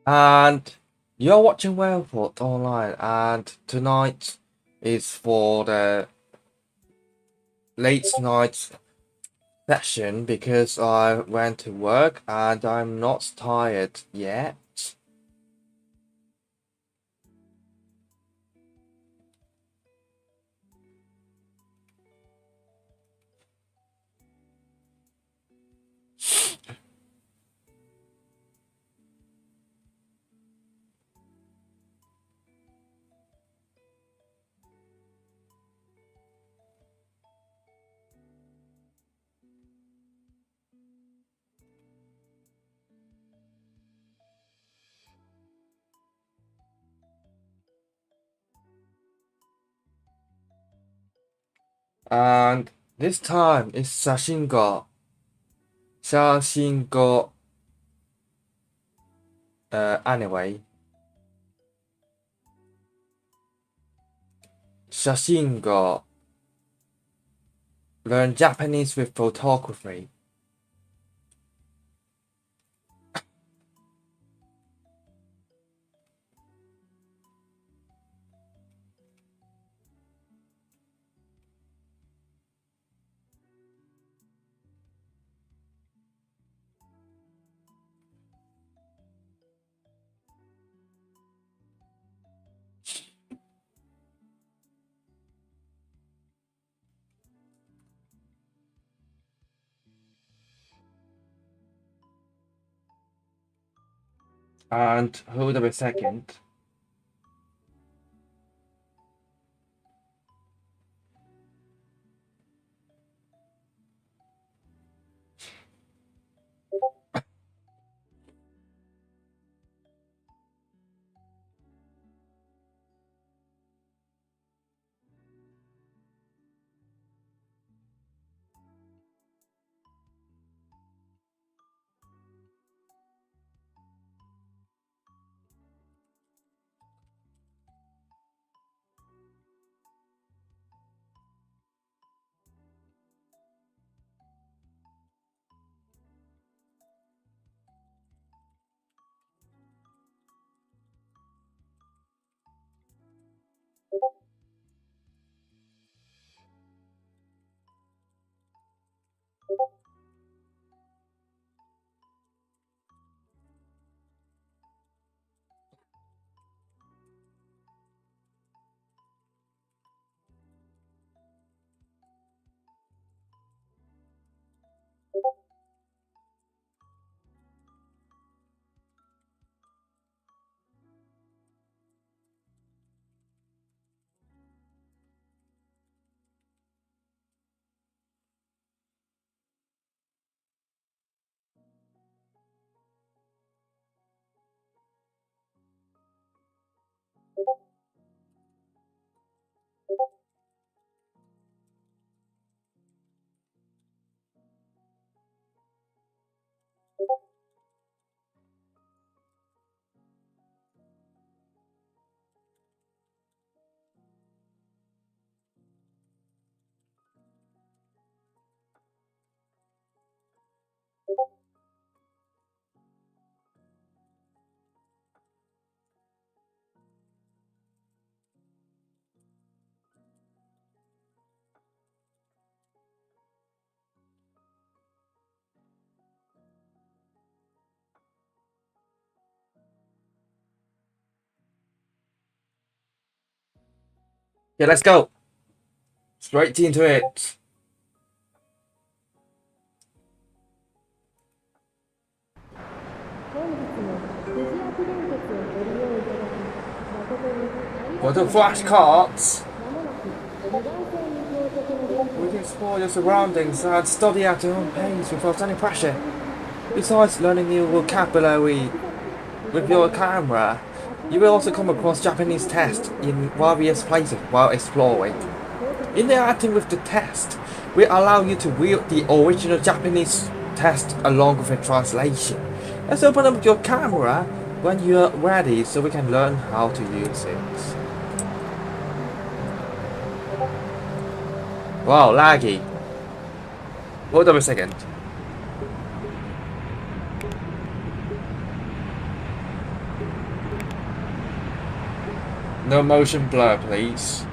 And you're watching Werewolf Online, and tonight is for the late night session because I went to work and I'm not tired yet. And this time is Shashingo. Shashingo. Anyway. Shashingo. Learn Japanese with photography. And hold up a second. Yeah, let's go. Straight into it. For the flashcards, we can explore your surroundings and study at your own pace without any pressure. Besides learning new vocabulary with your camera, you will also come across Japanese text in various places while exploring. Interacting with the text will allow you to read the original Japanese text along with a translation. Let's open up your camera when you're ready so we can learn how to use it. Wow, laggy. Hold up a second. No motion blur, please.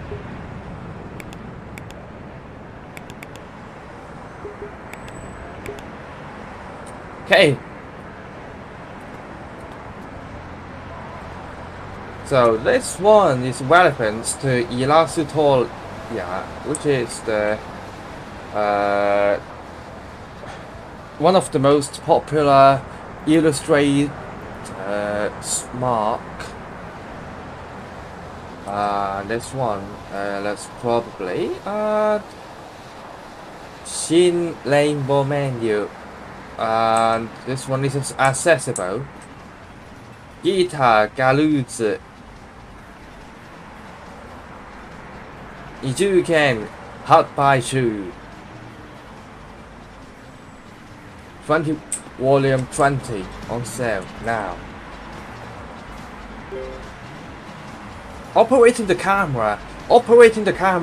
Okay. So this one is relevant to Illustratoria, which is the one of the most popular illustrated mark. This one, let's probably Shin Rainbow Menu, and this one isn't accessible. Guitar Galuz, Ijuken Hot by Shoe, 20 volume 20 on sale now. Operating the camera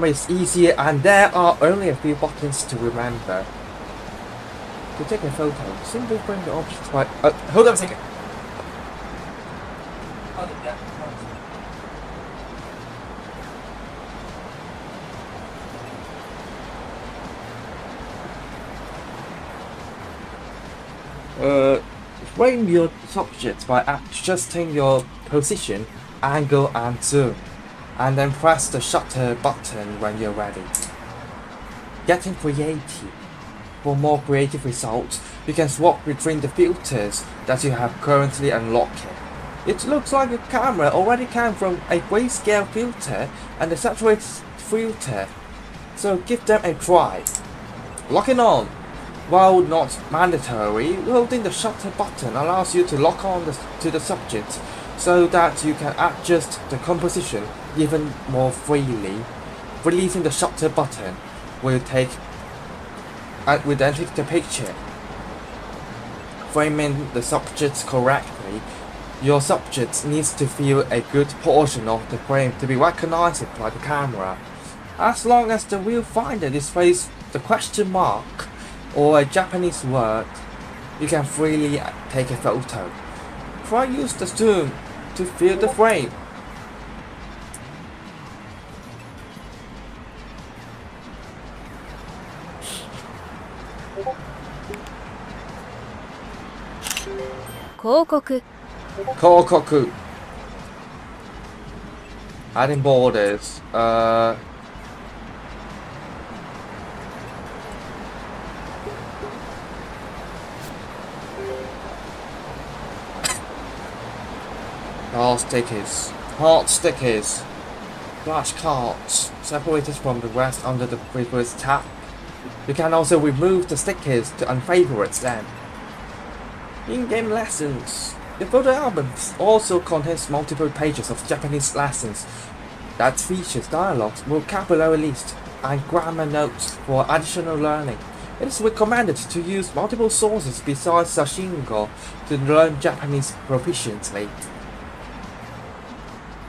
is easier, and there are only a few buttons to remember. To take a photo, simply bring the object by. Hold on a second. Frame your subject by adjusting your position, angle and zoom, and then press the shutter button when you're ready. Getting creative. For more creative results, you can swap between the filters that you have currently unlocked. It looks like the camera already came from a grayscale filter and a saturated filter, so give them a try. Locking on. While not mandatory, holding the shutter button allows you to lock on to the subject so that you can adjust the composition even more freely. Releasing the shutter button will then take the picture. Framing the subject correctly, your subject needs to feel a good portion of the frame to be recognized by the camera. As long as the viewfinder displays the question mark or a Japanese word, you can freely take a photo. Try use the zoom to fill the frame. Kokoku. Adding borders. Heart stickers, flashcards, separated from the rest under the previous tab. You can also remove the stickers to unfavorite them. In-game lessons. The photo album also contains multiple pages of Japanese lessons that features dialogues, vocabulary list, and grammar notes for additional learning. It is recommended to use multiple sources besides Shashingo to learn Japanese proficiently.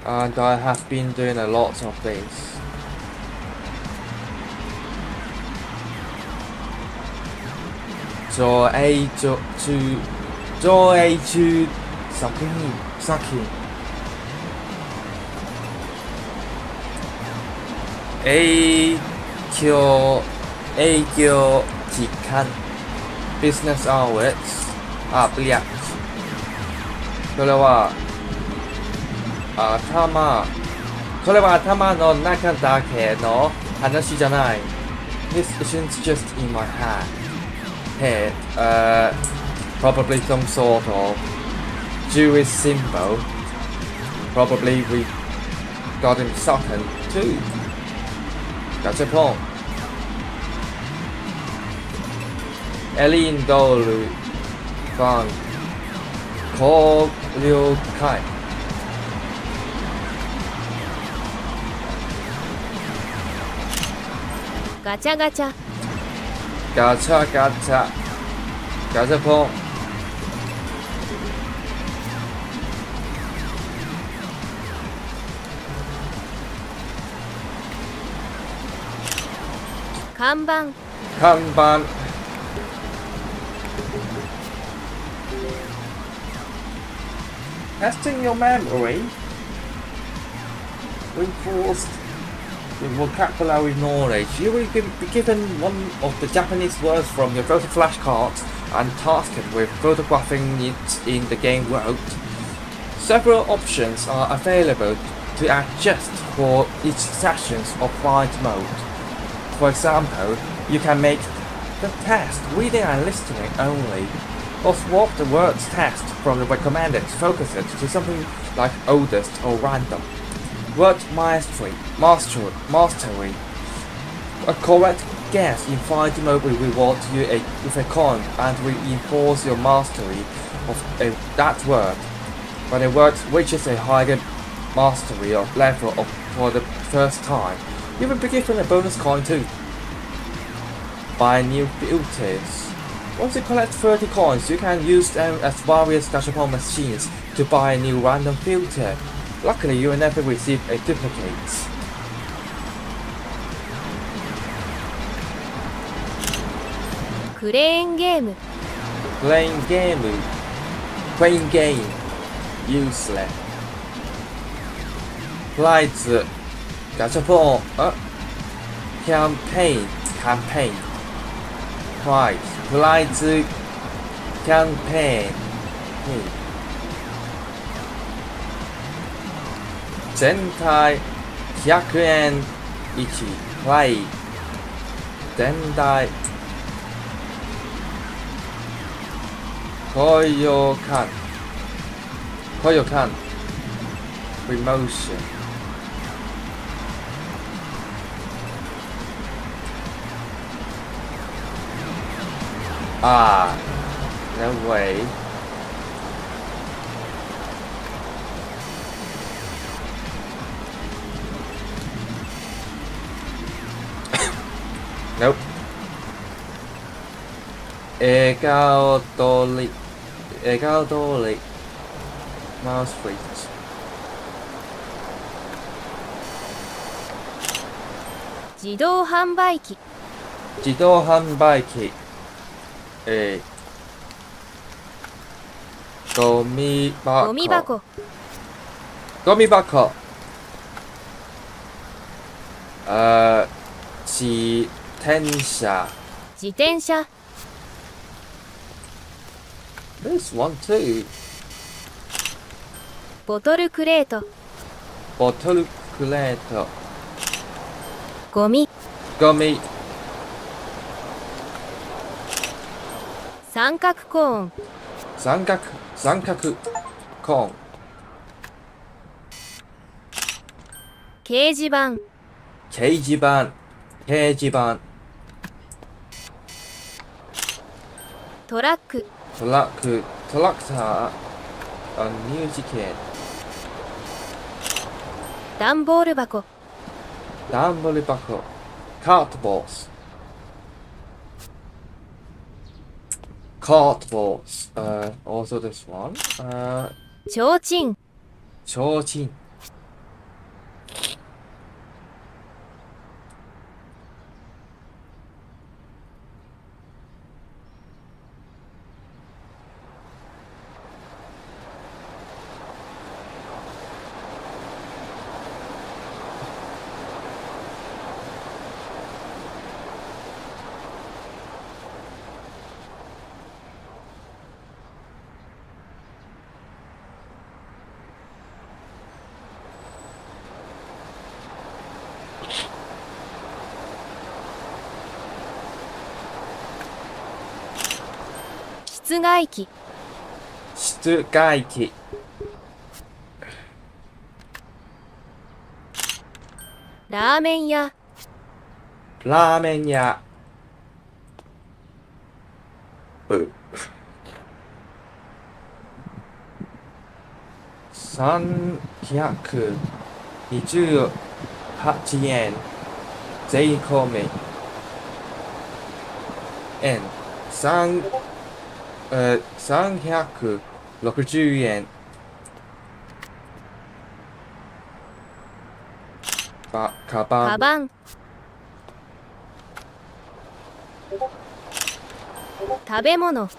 And I have been doing a lot of this. Saki. Eikyo Jikan. Business hours. เปลี่ยนこれは頭の中だけの話じゃない。This isn't just in my head. Probably some sort of Jewish symbol. Probably we got him second too. That's a point. Elin Dolu Fan Kai. Gacha gacha. Gacha point. Kanban. Testing your memory. reinforced with vocabulary knowledge. You will be given one of the Japanese words from your photo flashcards and tasked with photographing it in the game world. Several options are available to adjust for each sessions of flight mode. For example, you can make the test reading and listening only, or swap the words test from the recommended focus it to something like oldest or random. Word mastery. A correct guess in flight mode will reward you with a coin and reinforce your mastery of that word. When a word reaches a higher mastery of level for the first time, you will be given a bonus coin too. Buy new filters. Once you collect 30 coins, you can use them as various gachapon machines to buy a new random filter. Luckily, you will never receive a duplicate. Playing game. Playing game. Useless. Prize. Gachapon. Campaign. Prize. Campaign. 全体100円1プライ全体雇用感 Promotion no way. Nope. 笑顔通り Mouse freeze. 自動販売機。ゴミ箱。自転車。This one too. ボトルクレート。ゴミ。三角コーン。三角コーン。掲示板。トラック。トラクター。ミュージケン。段ボール箱。カートボース。Also this one. ちょうちん。室外機。ラーメン屋。328円税込み360円カバン食べ物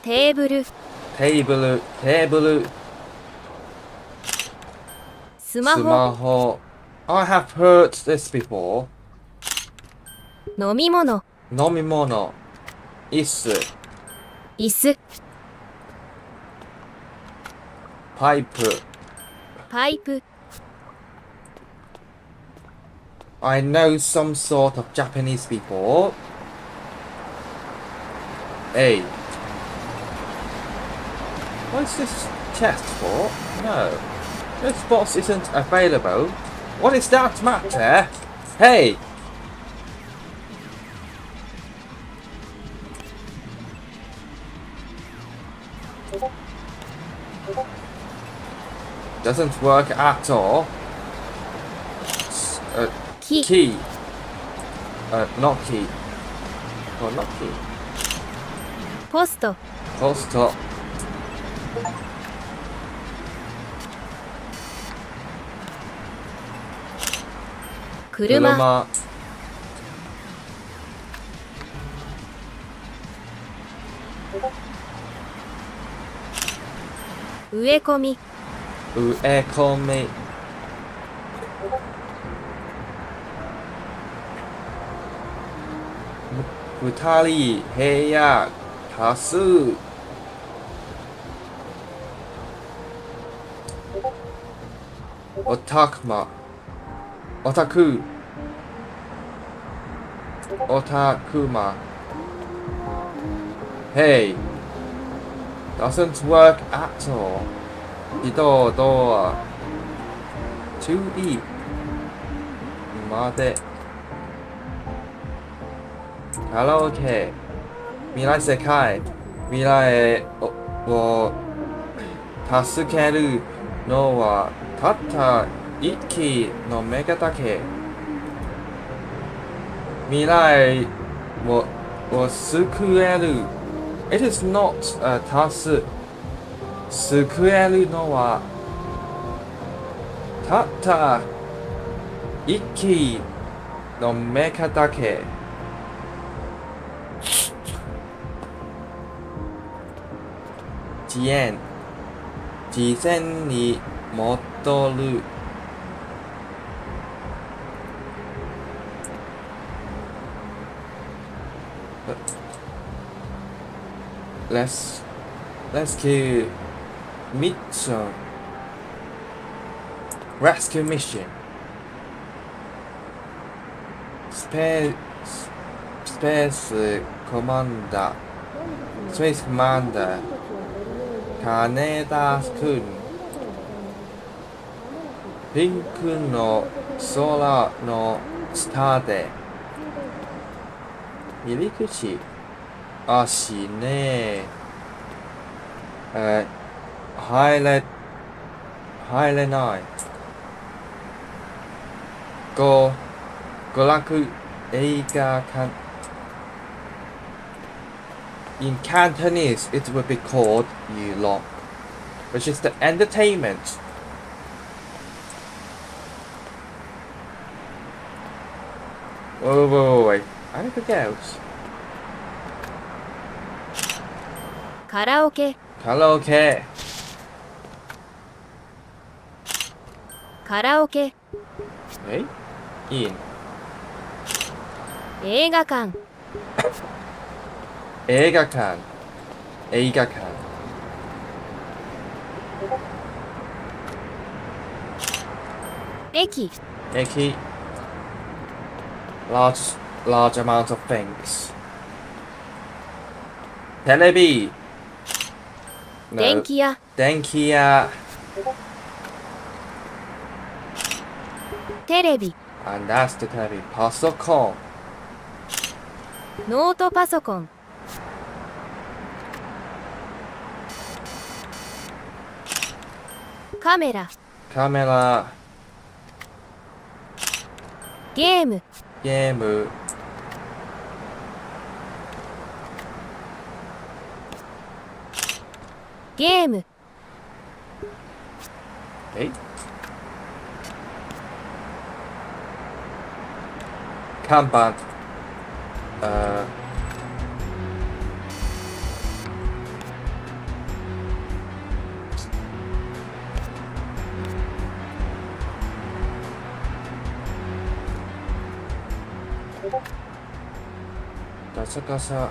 テーブルスマホ Smaho. I have heard this before. 飲み物 Nomimono. Isu. 椅子 Pipe. パイプ I know some sort of Japanese before. A. What's this chest for? No. This box isn't available. What is that matter? Hey! Doesn't work at all. Key. Key. Not key. Oh, not key. ポスト Post. 車 植え込み 植え込み二人部屋多数オタクマオタクオタクマ Hey doesn't work at all 自動ドア 2E までカラオケ未来世界未来を助けるのはたった一機のメガだけ未来を救える It is not a task 救えるのはたった一機のメガだけ事前に戻るRescue mission Rescue mission Space Commander Space Commander 金田君ピンクの空の下で入り口足ね入れない娯楽映画館In Cantonese, it would be called Yulong, which is the entertainment. Wait. Anything else? カラオケ Karaoke. カラオケ Hey? In. 映画館 映画館映画館駅 駅 large amount of things テレビ No. 電気屋電気屋テレビ And that's the テレビパソコンノートパソコンカメラカメラゲームゲームゲーム看板ガチャガチャ、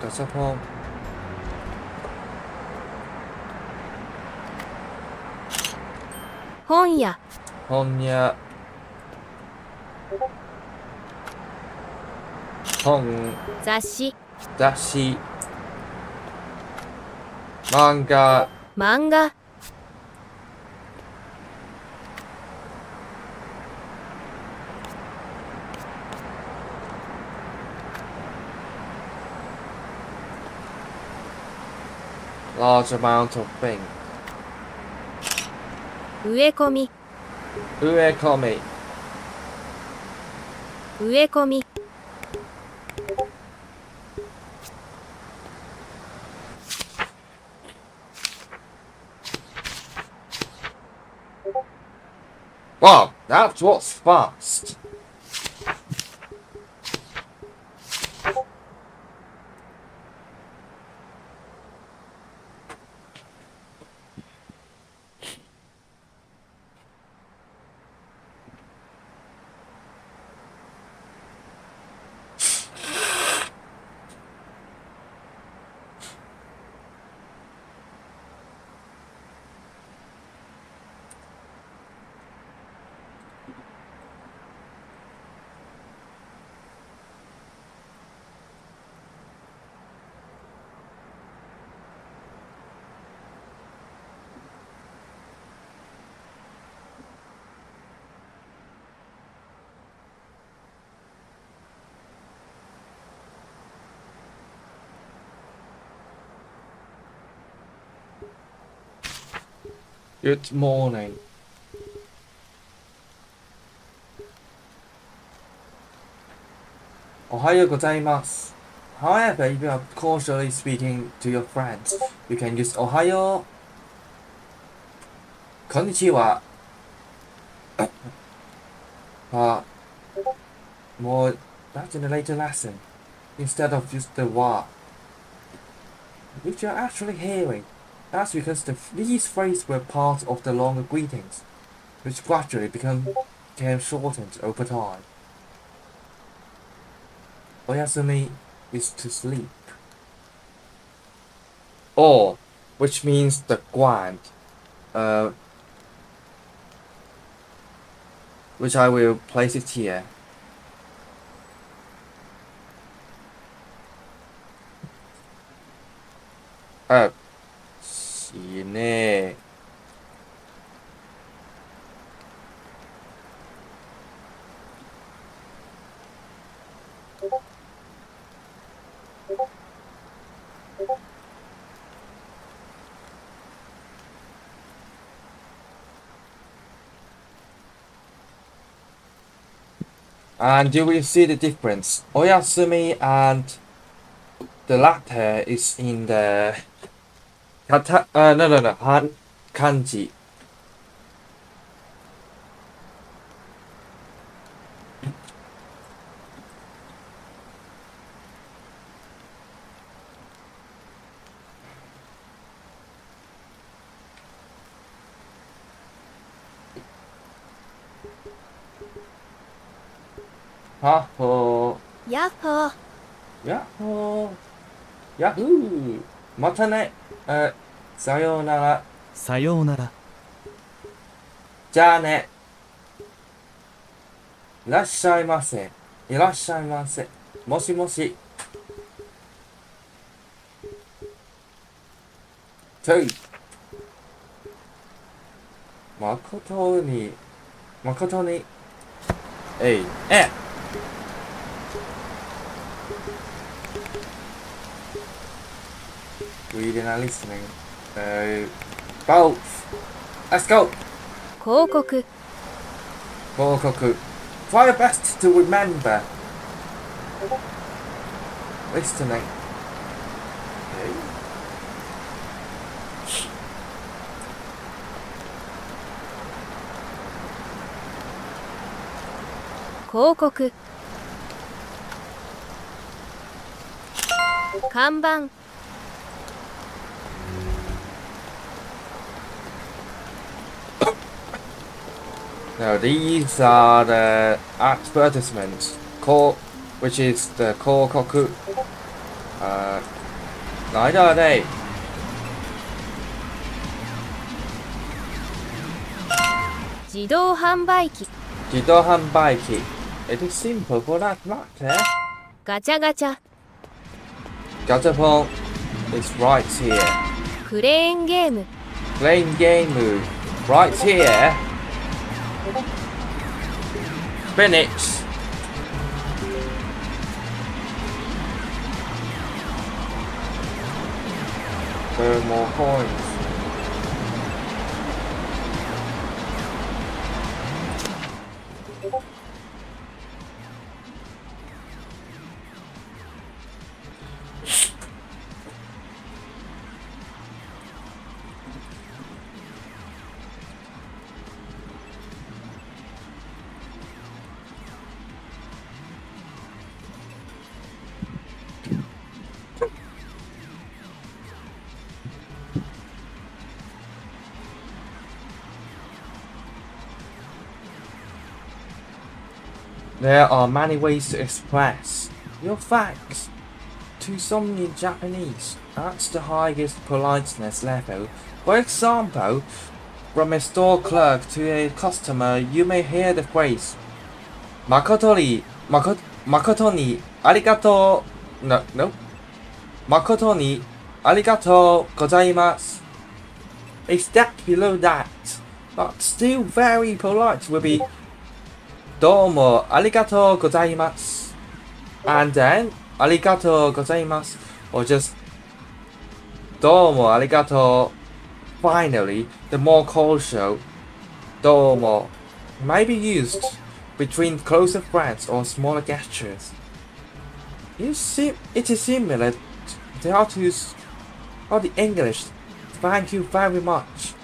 ガチャポン。本屋、本屋。本、雑誌、雑誌。漫画。漫画、large amount of thing. 植え込み、植え込み。植え込み、Wow, that was fast. Good morning. Ohayo gozaimasu. However, if you are casually speaking to your friends, you can use Ohayo, Konnichiwa, more that in a later lesson, instead of just the wa, which you're actually hearing. That's because these phrases were part of the longer greetings, which gradually became shortened over time. Oyasumi is to sleep. Or, which means the ground, which I will place it here. Oh, 死ね。And you will see the difference. Oyasumi and the latter is in the kanji. Yahoo! ヤッホー、 Yahoo! Yahoo! またね。さようなら。さようなら。じゃあね。いらっしゃいませ。いらっしゃいませ。もしもし。ちょい。誠に。誠に。えい。Reading and listening. Both. Let's go. 広告、広告. Try your best to remember. Listening. Okay. 広告、看板、 Now these are the advertisements. which is the kokoku. Neither are they. 自動販売機 Jido Hanbaiki. It is simple for that matter. ガチャガチャ Gatapon is right here. クレーンゲーム Playing game move. Right here. Finish. There are more coins. There are many ways to express your thanks to someone in Japanese. That's the highest politeness level. For example, from a store clerk to a customer, you may hear the phrase "Makoto ni arigato." No. "Makoto ni arigato gozaimasu." A step below that, but still very polite, will be "Domo arigato gozaimasu," and then "arigato gozaimasu," or just "Domo arigato." Finally, the more cordial "Domo" might be used between closer friends or smaller gestures. It is similar to how the English "thank you very much"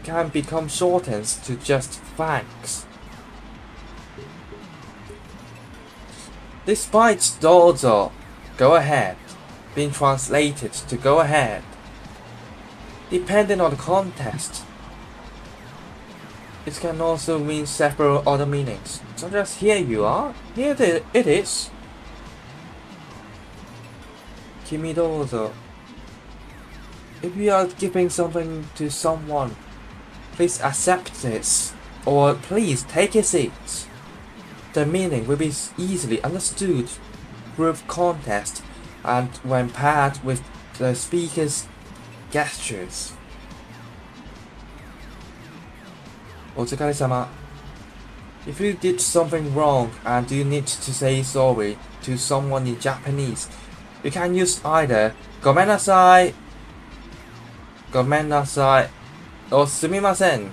can become shortened to just "thanks." Despite "dozo," go ahead, being translated to go ahead, depending on the context, it can also mean several other meanings, such as "here you are," "here it is," "kimi dozo." If you are giving something to someone, "please accept this," or "please take a seat," the meaning will be easily understood through context and when paired with the speaker's gestures. お疲れ様. If you did something wrong and you need to say sorry to someone in Japanese, you can use either ごめんなさい, ごめんなさい, or すみません.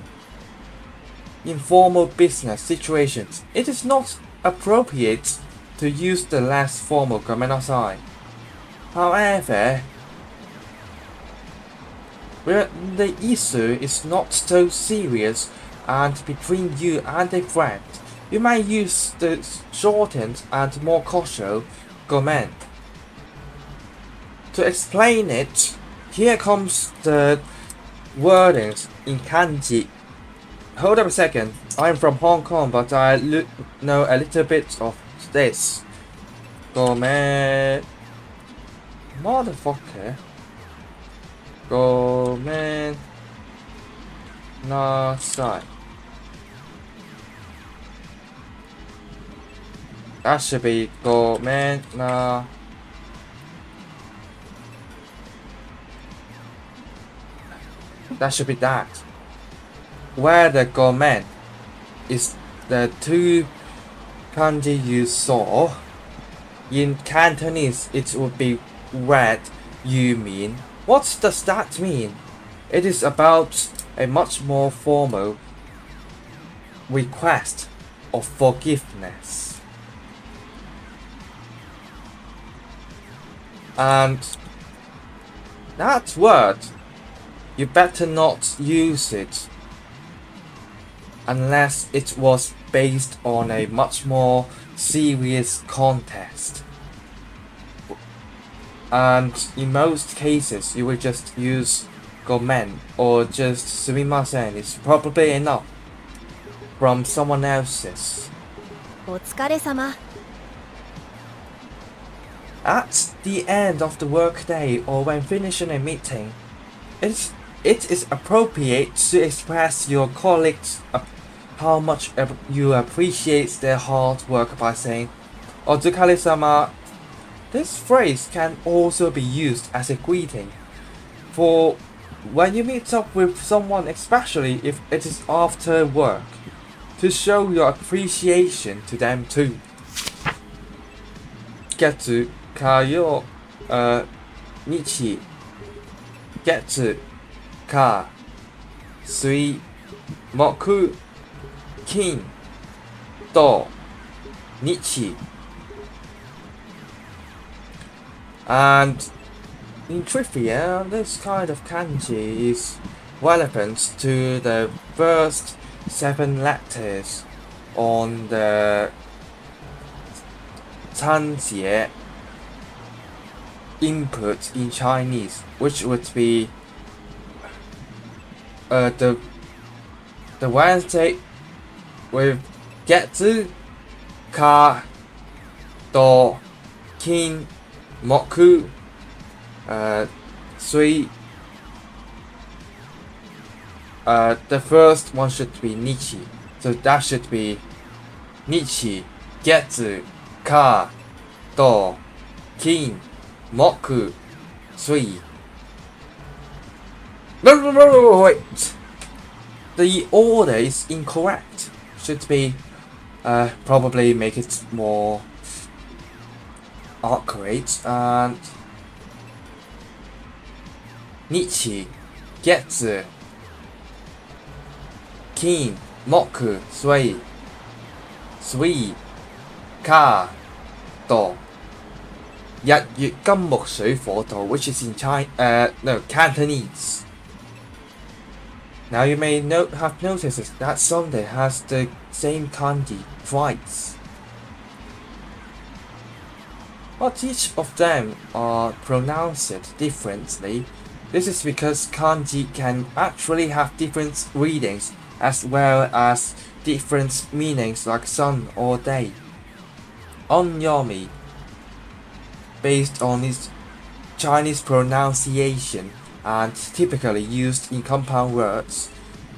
In formal business situations, it is not appropriate to use the less formal ごめんなさい. However, where the issue is not so serious and between you and a friend, you might use the shortened and more cordial ごめん. To explain it, here comes the wordings in kanji. Hold up a second, I'm from Hong Kong, but I know a little bit of this. ごめん. Motherfucker. ごめんなさい. That should be ごめんな. That should be that. Where the ごめん is the two kanji you saw. In Cantonese, it would be read "you mean." What does that mean? It is about a much more formal request of forgiveness. And that word, you better not use it unless it was based on a much more serious context. And in most cases, you will just use ごめん or just すみません is probably enough from someone else's. お疲れ様 At the end of the workday or when finishing a meeting, it is appropriate to express your colleagues how much you appreciate their hard work by saying, "Otsukare-sama." This phrase can also be used as a greeting for when you meet up with someone, especially if it is after work, to show your appreciation to them too. Getsu kayo nichi getsu ka sui moku kin to nichi. And in trivia, this kind of kanji is relevant to the first 7 letters on the 仓颉 input in Chinese, which would be the Wednesday with getsu, ka, do, kin, moku, sui. The first one should be nichi, so that should be nichi, getsu, ka, do, kin, moku, sui. Wait. The order is incorrect. Should be probably make it more accurate. And nichi, getsu, kin, moku, sui, sui, ka, do. 日月金木水火土, which is in Cantonese. Now you may have noticed that Sunday has the same kanji twice, but each of them are pronounced differently. This is because kanji can actually have different readings as well as different meanings like sun or day. Onyomi, based on its Chinese pronunciation and typically used in compound words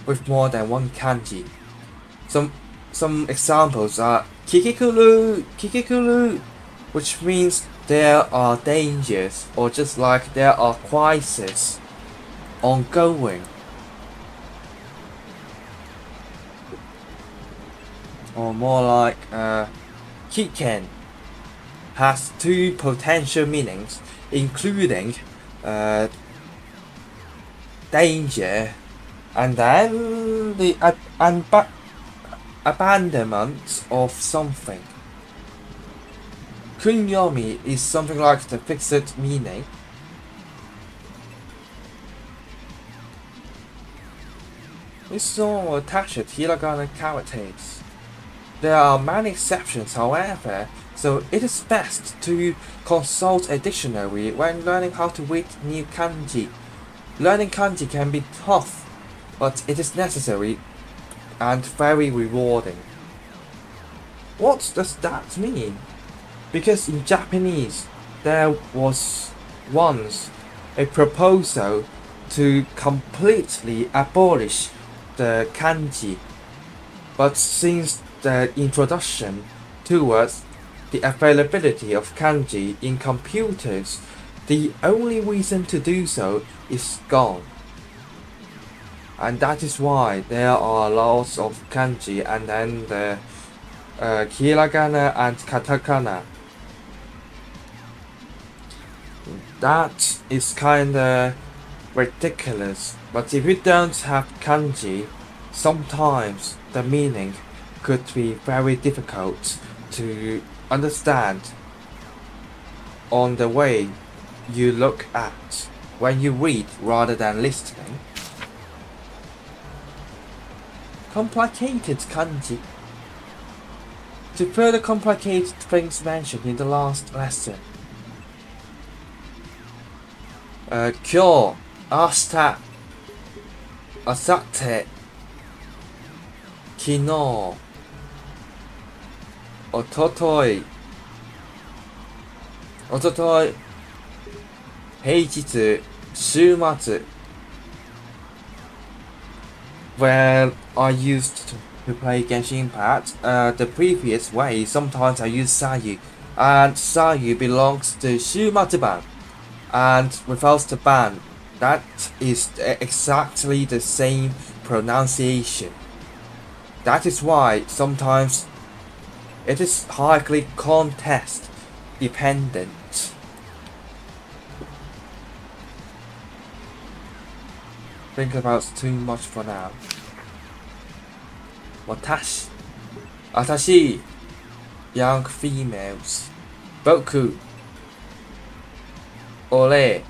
with more than one kanji. Some examples are kikikulu, which means there are dangers, or just like there are crises ongoing. Or more like kiken has 2 potential meanings, including danger and then the abandonment of something. Kunyomi is something like the fixed meaning. This is all attached hiragana characters. There are many exceptions, however, so it is best to consult a dictionary when learning how to read new kanji. Learning kanji can be tough, but it is necessary and very rewarding. What does that mean? Because in Japanese, there was once a proposal to completely abolish the kanji, but since the introduction towards the availability of kanji in computers, the only reason to do so is gone. And that is why there are lots of kanji and then the hiragana and katakana. That is kinda ridiculous, but if you don't have kanji, sometimes the meaning could be very difficult to understand on the way you look at when you read rather than listening. Complicated kanji. To further complicate things mentioned in the last lesson, 今日、明日、明後日、昨日、一昨日おととい、平日、週末 where I used to play Genshin Impact, the previous way, sometimes I use Sayu, and Sayu belongs to Shumatsu ban, and without the ban, that is exactly the same pronunciation. That is why sometimes it is highly context dependent. Think about too much for now. 私 young females 僕 俺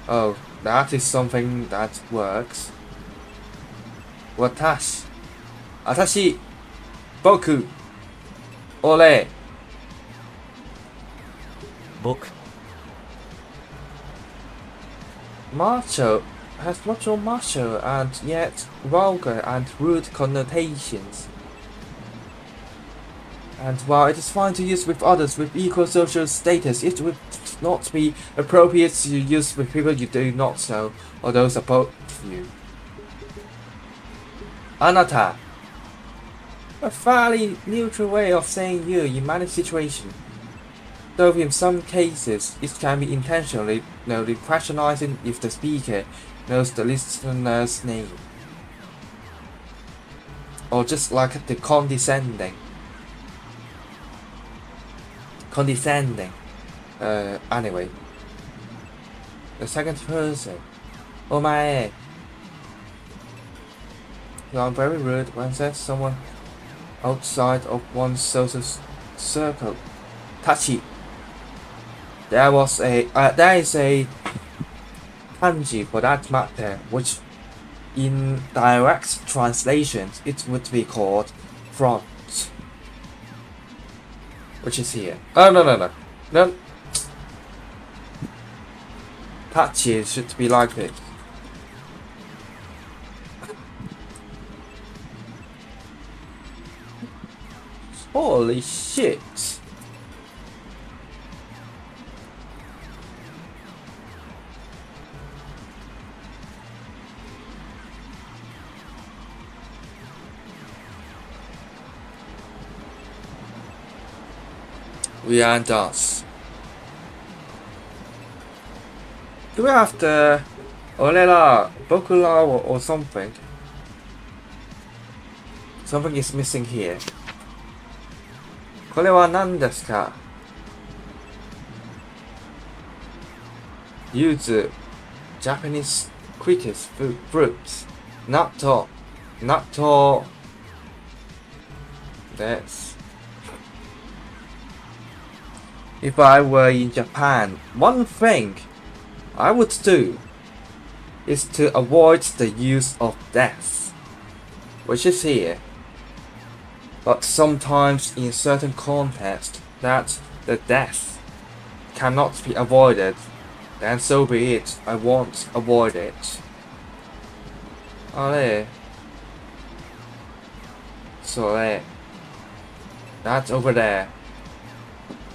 Oh, that is something that works. 私 僕 俺 僕 Macho has much more macho and yet vulgar and rude connotations. And while it is fine to use with others with equal social status, it would not be appropriate to use with people you do not know or those above you. あなた A fairly neutral way of saying you in many situations. Though in some cases it can be intentionally patronizing if the speaker knows the listener's name. Or just like the condescending. Anyway. The second person. お前 You are very rude when says someone outside of one's social circle. Touchy. There is a kanji for that matter, which in direct translations it would be called front, which is here. Oh no. Touchy should be like this. Holy shit. We and us. Do we have to Orela, Bokula or something? Something is missing here. これは何ですか? Use Japanese critters, fruits, natto. This. If I were in Japan, one thing I would do is to avoid the use of death, which is here. But sometimes in certain contexts that the death cannot be avoided, then so be it, I won't avoid it. Ale. So that's over there.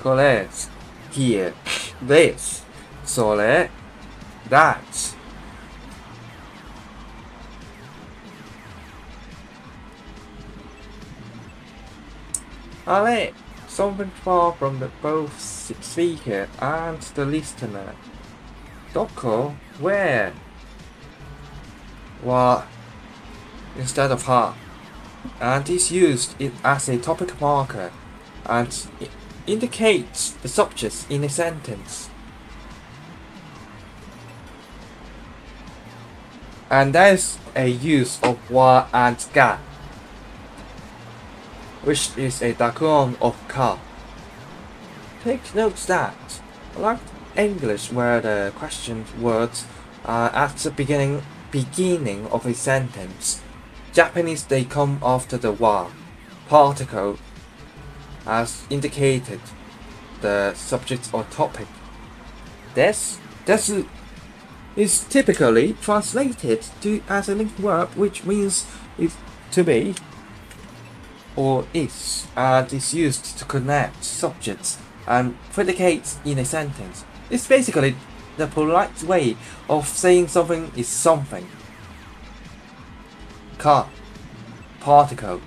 Correct. Here. This. So that. Ale. Something far from the both speaker and the listener. Doko? Where? What? Instead of her. And is used as a topic marker and indicates the subject in a sentence. And there is a use of wa and ga, which is a dakuon of ka. Take note that, like English where the question words are at the beginning of a sentence, Japanese they come after the wa particle as indicated the subject or topic. This is typically translated to as a linked verb, which means it's to be or is and is used to connect subjects and predicates in a sentence. It's basically the polite way of saying something is something. Ka, particle,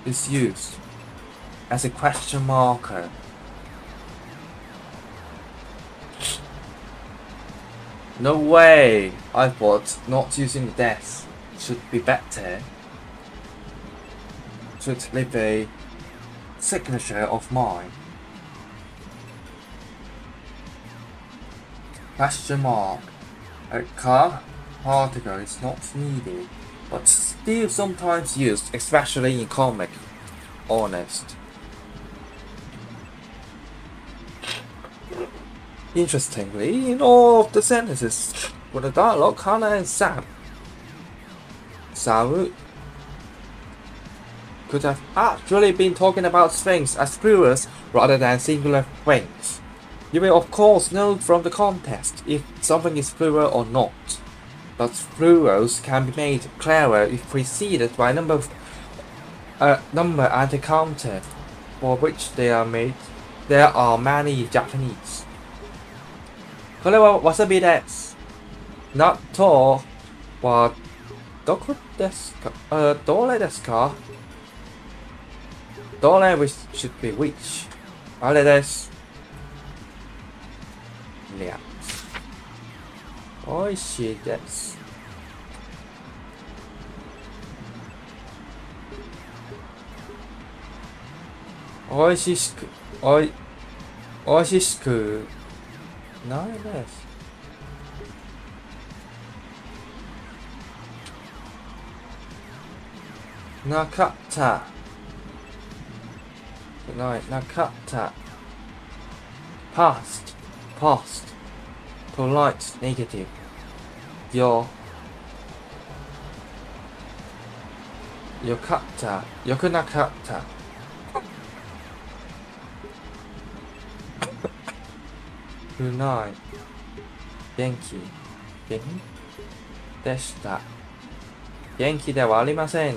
is used as a question marker. No way! I thought not using the death should be better. Should leave a signature of mine. Question mark. A car particle is not needed, but still sometimes used, especially in comic. Honest. Interestingly, in all of the sentences with the dialogue, Hana and Samu could have actually been talking about things as plurals rather than singular things. You will of course know from the context if something is plural or not, but plurals can be made clearer if preceded by a number and a counter, for which they are made. There are many Japanese. これはわさびです。納豆はどこですか？どれですか？どれ should be which? あれです。2つ。おいしいです。おいしく、おいしくないです。なかった。なかった。past, polite, negative. よかった。よくなかった。うない。元気でした。元気ではありません。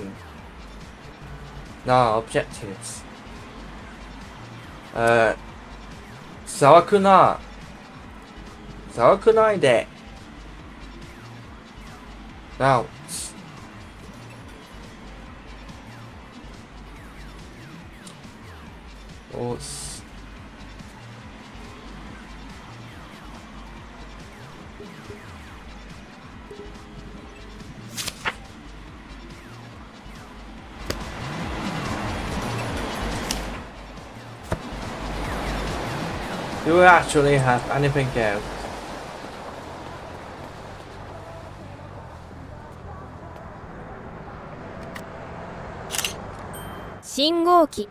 No objectives. 騒くないで。Now. Do we actually have anything else?信号機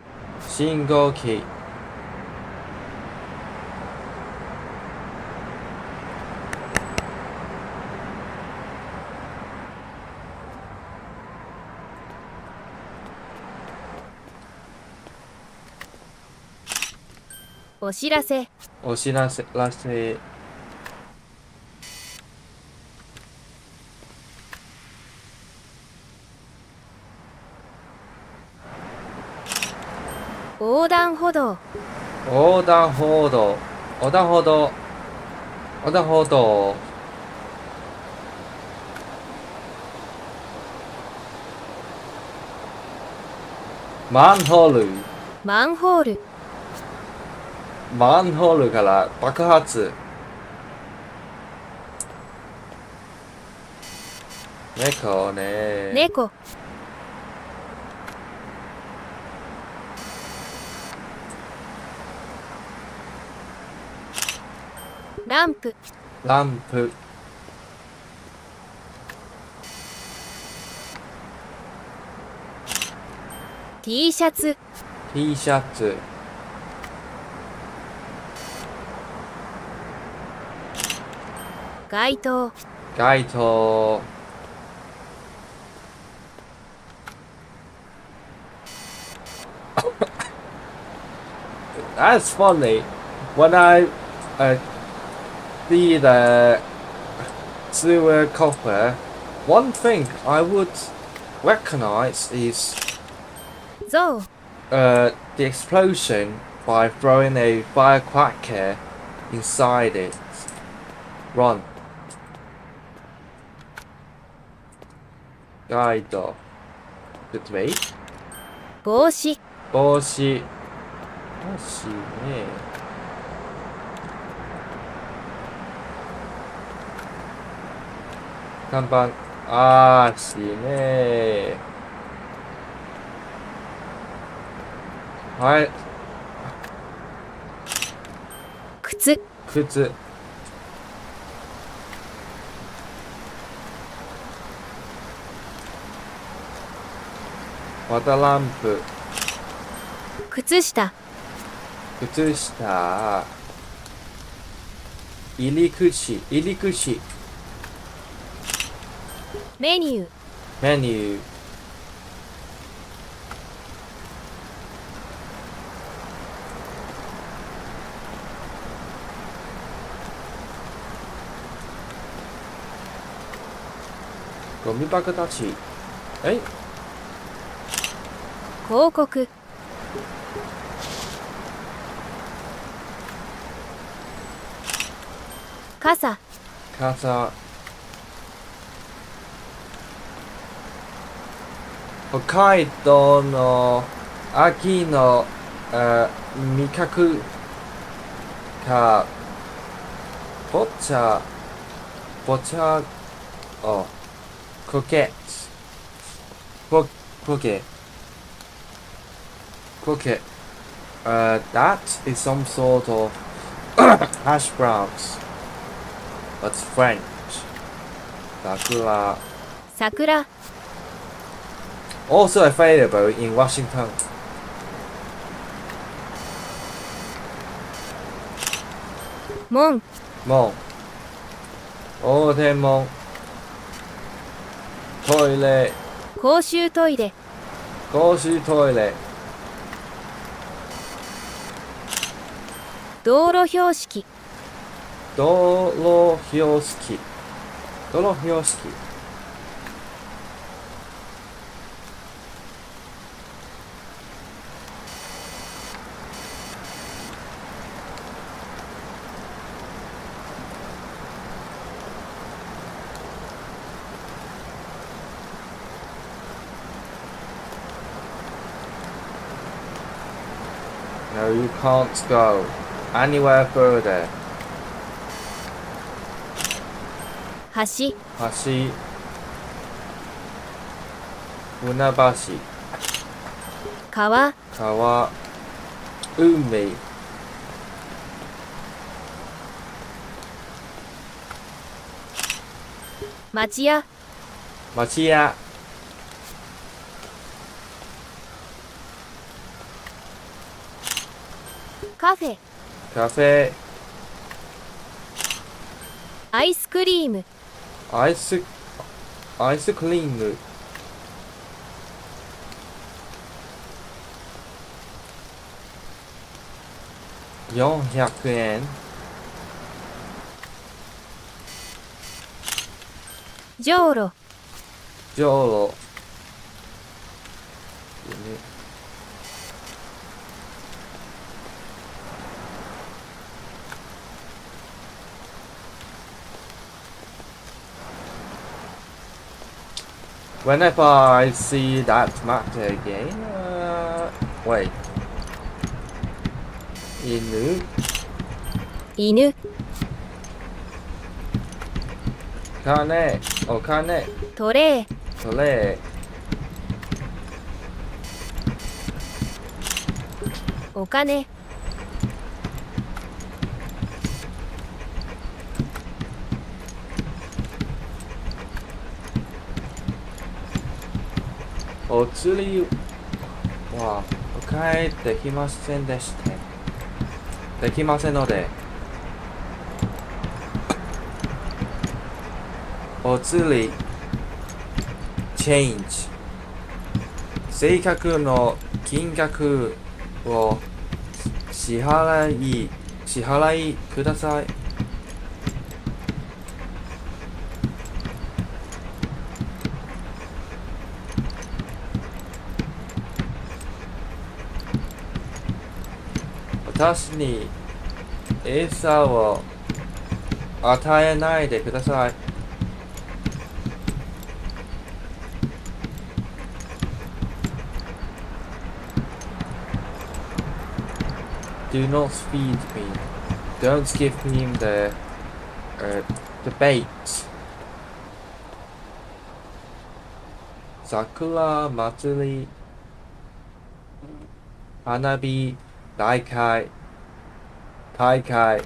お知らせ横断歩道マンホールから爆発。猫ね。猫ランプ T シャツ街灯That's funny. When I see the sewer copper One thing I would recognize is ゾウ the explosion by throwing a firecracker inside it. Run. Guide. Good way. 帽子帽子。帽子ね。看板。あーしね。はい。靴靴。またランプ。靴下靴下。入り口。入り口。メニューメニュー。ゴミ箱たち。え広告傘傘。北海道の秋の味覚かぼちゃoh croquette croquette croquette that is some sort of hash browns but French. 桜 桜 also available in Washington. 門門大手門トイレ公衆トイレ公衆トイレ道路標識道路標識道路標識 No, you can't go anywhere further. 橋橋船橋川川海町屋町屋カフェカフェアイスクリームアイスクリーム400円じょうろじょうろ Whenever I see that map again, wait. 犬犬金お金トレートレお金お釣りはお返しできませんでしたできませんのでお釣り change 正確の金額を支払いください私に餌を与えないでください。Do not feed me. Don't give him the bait. 桜祭り花火大会大会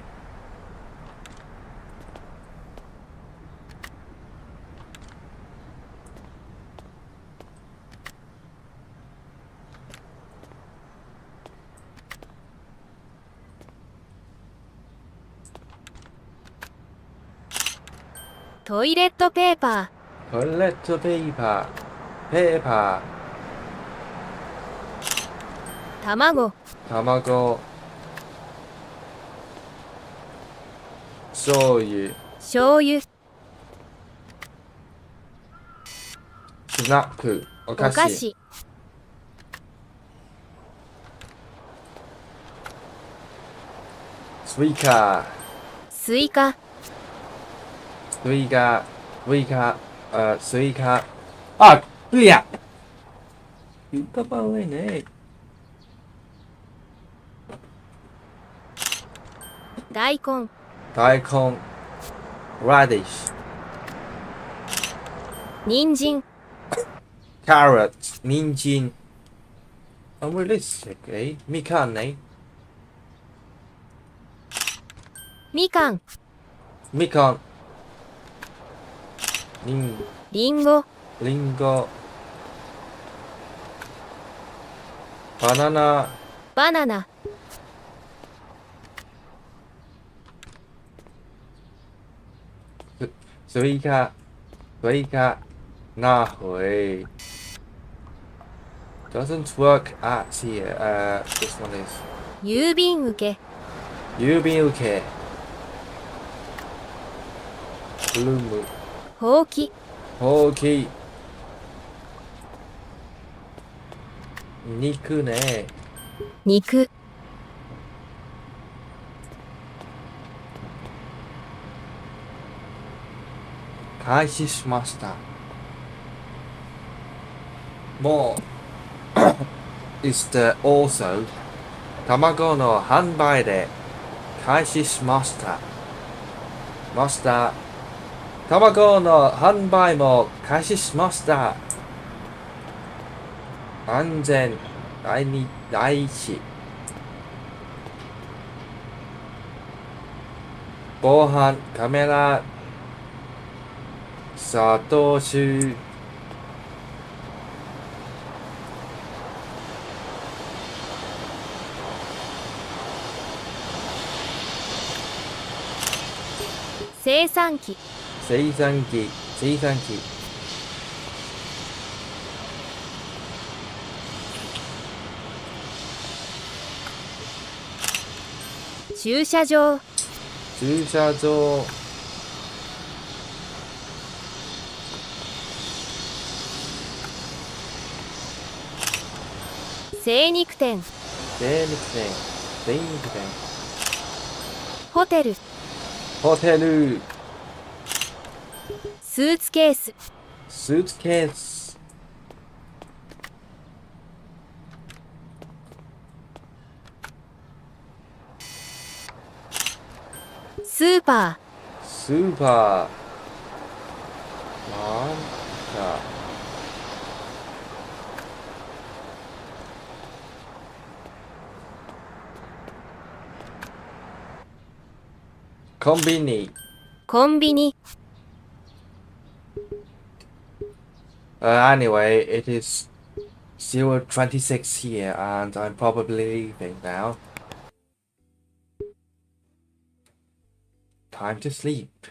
トイレットペーパトイレットペーパーペーパー卵ー卵醤油醤油スナックおお菓子菓子スイカスイカスイカスイカスイカあ、对呀言ったば上ね大根大根 radish 人参 carrot 人参 unrealistic みかんねみかんみかんりんごリンゴバナナバナナスイカスイカ那回 doesn't work at here this one is 郵便受け郵便受けブルームほうきほうき肉ね肉開始しましたもうis the also 卵の販売で開始しました卵の販売も開始しました安全第一防犯カメラ作動中生産機生産機駐車場駐車場精肉店精肉店ホテルホテルスーツケーススーツケーススーパスーパーなんかコンビニーコンビニ Anyway, it is 0:26 here and I'm probably leaving now. Time to sleep.